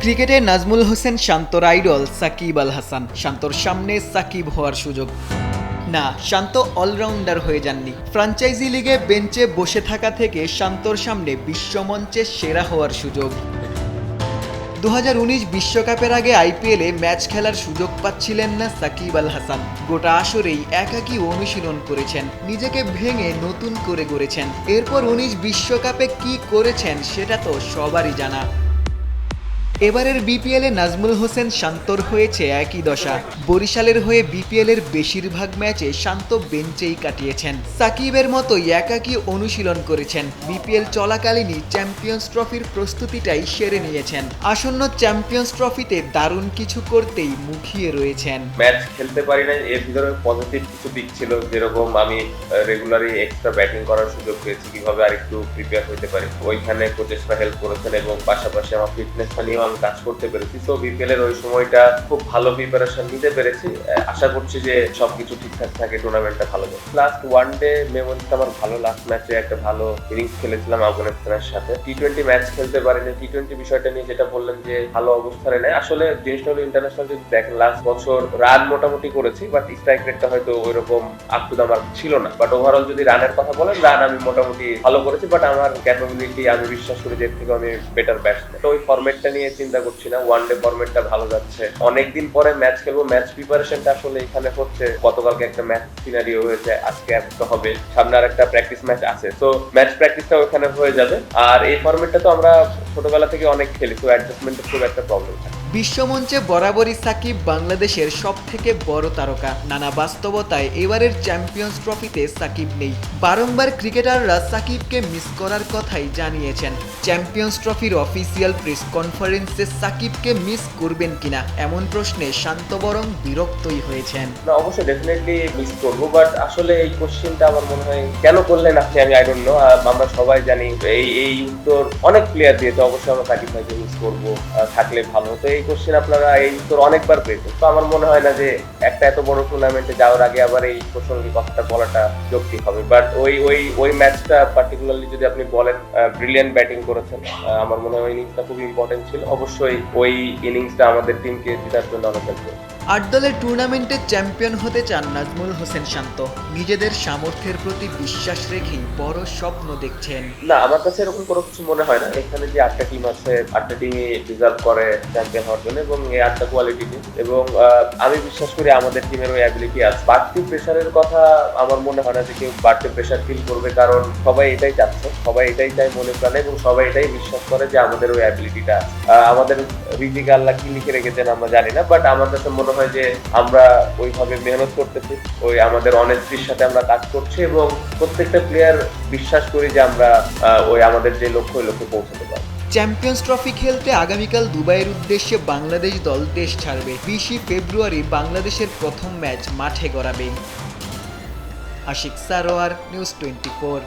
ক্রিকেটে নাজমুল হোসেন শান্তর আইডল সাকিব আল হাসান। শান্তর সামনে সাকিব হওয়ার সুযোগ না, শান্ত অলরাউন্ডার হয়ে যাননি। ফ্র্যাঞ্চাইজি লিগে বেঞ্চে বসে থাকা থেকে শান্তর সামনে বিশ্বমঞ্চে সেরা হওয়ার সুযোগ। 2019 বিশ্বকাপের আগে আইপিএলে ম্যাচ খেলার সুযোগ পাচ্ছিলেন না সাকিব আল হাসান। গোটা আসরেই একাকী অনুশীলন করেছেন, নিজেকে ভেঙে নতুন করে গড়েছেন। এরপর 19 বিশ্বকাপে কি করেছেন সেটা তো সবারই জানা। এবারের বিপিএলে নাজমুল হোসেন শান্তর হয়েছে একই দশা। বরিশালের হয়ে বিপিএলের বেশিরভাগ ম্যাচে শান্ত বেঞ্চেই কাটিয়েছেন। সাকিবের মতোই একাকী অনুশীলন করেছেন। বিপিএল চলাকালীনই চ্যাম্পিয়ন্স ট্রফির প্রস্তুতিটাই সেরে নিয়েছেন। আসন্ন চ্যাম্পিয়ন্স ট্রফিতে দারুণ কিছু করতেই মুখিয়ে রয়েছেন। ম্যাচ খেলতে পারি না, এর ভিতরে পজিটিভ কিছু দিক ছিল, যেরকম আমি রেগুলারই এক্সট্রা ব্যাটিং করার সুযোগ পেয়েছি, কিভাবে আরেকটু প্রিপেয়ার হতে পারি ওইখানে কোচেসরা হেল্প করেছেন এবং পাশাপাশি আমার ফিটনেস নিয়েও আমি কাজ করতে পেরেছি। তো বিপিএল এর ওই সময়টা খুব ভালো প্রিপারেশন নিতে পেরেছি। আশা করছি যে সবকিছু ঠিকঠাক থাকে, টুর্নামেন্টটা ভালো যাবে। লাস্ট ওয়ান ডে মেমোরিটা আমার ভালো, লাস্ট ম্যাচে একটা ভালো ইনিংস খেলেছিলাম আফগানিস্তানের সাথে। টি-20 ম্যাচ খেলতে পারিনি। টি-20 বিষয়টা নিয়ে যেটা বললেন যে ভালো অবস্থানে নেই, আসলে জিনিসটা হলো ইন্টারন্যাশনাল যদি দেখেন লাস্ট বছর রান মোটামুটি করেছি, বাট স্ট্রাইক রেটটা হয়তো ওইরকম আপ টু দা মার্ক ছিল না। বাট ওভারঅল যদি রানের কথা বলেন, রান আমি মোটামুটি ভালো করেছি, বাট আমার ক্যাপাবিলিটি আমি বিশ্বাস করি যে এর থেকে আমি বেটার ব্যাটসম্যান। তো ওই ফরম্যাটটা নিয়ে চিন্তা করছি না, ওয়ান ডে ফরম্যাটটা ভালো যাচ্ছে। অনেকদিন পরে ম্যাচ খেলবো, ম্যাচ প্রিপারেশনটা আসলে এখানে হচ্ছে। গতকালকে একটা ম্যাচ সিনারিও হয়েছে, আজকে একটা হবে, সামনে আর একটা প্র্যাকটিস ম্যাচ আছে। তো ম্যাচ প্র্যাকটিসটা ওখানে হয়ে যাবে। আর এই ফরম্যাটটা তো আমরা ছোটবেলা থেকে অনেক খেলি, তো অ্যাডজাস্টমেন্টের খুব একটা প্রবলেম থাকে। বিশ্বমঞ্চে বরাবরই সাকিব বাংলাদেশের সবথেকে বড় তারকা। নানা বাস্তবতায় এবারের চ্যাম্পিয়ন্স ট্রফিতে সাকিব নেই। বারংবার ক্রিকেটাররা সাকিবকে মিস করার কথাই জানিয়েছেন। চ্যাম্পিয়ন্স ট্রফির অফিসিয়াল প্রেস কনফারেন্সে সাকিবকে মিস করবেন কিনা এমন প্রশ্নে শান্ত বরং বিরক্তই হয়েছেন। না, অবশ্যই ডেফিনেটলি মিস করবো, বাট আসলে এই কোশ্চেনটা আমার মনে হয় কেন করলেন আপনি, আমি আই ডোন্ট নো। আমরা সবাই জানি এই উত্তর অনেক প্লেয়ার দিয়েছে, অবশ্যই আমরা সাকিব ভাইকে মিস করবো, থাকলে ভালো হতো। এই কোশ্চেন আপনারা এই উত্তর অনেকবার পেয়েছেন। তো আমার মনে হয় না যে একটা এত বড় টুর্নামেন্টে যাওয়ার আগে আবার এই প্রসঙ্গে কথাটা বলাটা যৌক্তিক হবে। বাট ওই ম্যাচটা পার্টিকুলারলি যদি আপনি বলেন, ব্রিলিয়ান্ট ব্যাটিং করেছেন। আমার মনে হয় ইনিংসটা খুব ইম্পর্টেন্ট ছিল। অবশ্যই ওই ইনিংসটা আমাদের টিমকে জেতার জন্য অনেক হেল্প করেছে। 8 দলের টুর্নামেন্টে চ্যাম্পিয়ন হতে চান নাজমুল হোসেন শান্ত। নিজেদের সামর্থ্যের প্রতি বিশ্বাস রেখেই বড় স্বপ্ন দেখছেন। না, আমার কাছে এরকম কোনো কিছু মনে হয় না। এখানে যে 8টা টিম আছে, 8টা টিমই ডিজার্ভ করে চ্যাম্পিয়ন হওয়ার জন্য, এবং এই 8টা কোয়ালিটি টিম, এবং আমি বিশ্বাস করি আমাদের টিমের ওই অ্যাবিলিটি আছে। বাড়তি প্রেশারের কথা আমার মনে হয় না যে কেউ বাড়তি প্রেশার ফিল করবে, কারণ সবাই এটাই চাচ্ছে, সবাই এটাই চায় মনে প্রাণে, এবং সবাই এটাই বিশ্বাস করে যে আমাদের ওই অ্যাবিলিটিটা আছে। আমাদের রিজিকে আল্লাহ কি লিখে রেখেছেন আমরা জানি না, বাট আমার কাছে মনে হয় যে আমরা ওইভাবে মেহনত করতেছি, ওই আমাদের অনেস্টির সাথে আমরা কাজ করছি, এবং প্রত্যেকটা প্লেয়ার বিশ্বাস করি যে আমরা ওই আমাদের যে লক্ষ্য, ওই লক্ষ্যে পৌঁছাতে পারবো। চ্যাম্পিয়ন্স ট্রফি খেলতে আগামীকাল দুবাইয়ের উদ্দেশ্যে বাংলাদেশ দল দেশ ছাড়বে। 20 ফেব্রুয়ারি বাংলাদেশের প্রথম ম্যাচ মাঠে গড়াবে। আশিক সারোয়ার, নিউজ 24।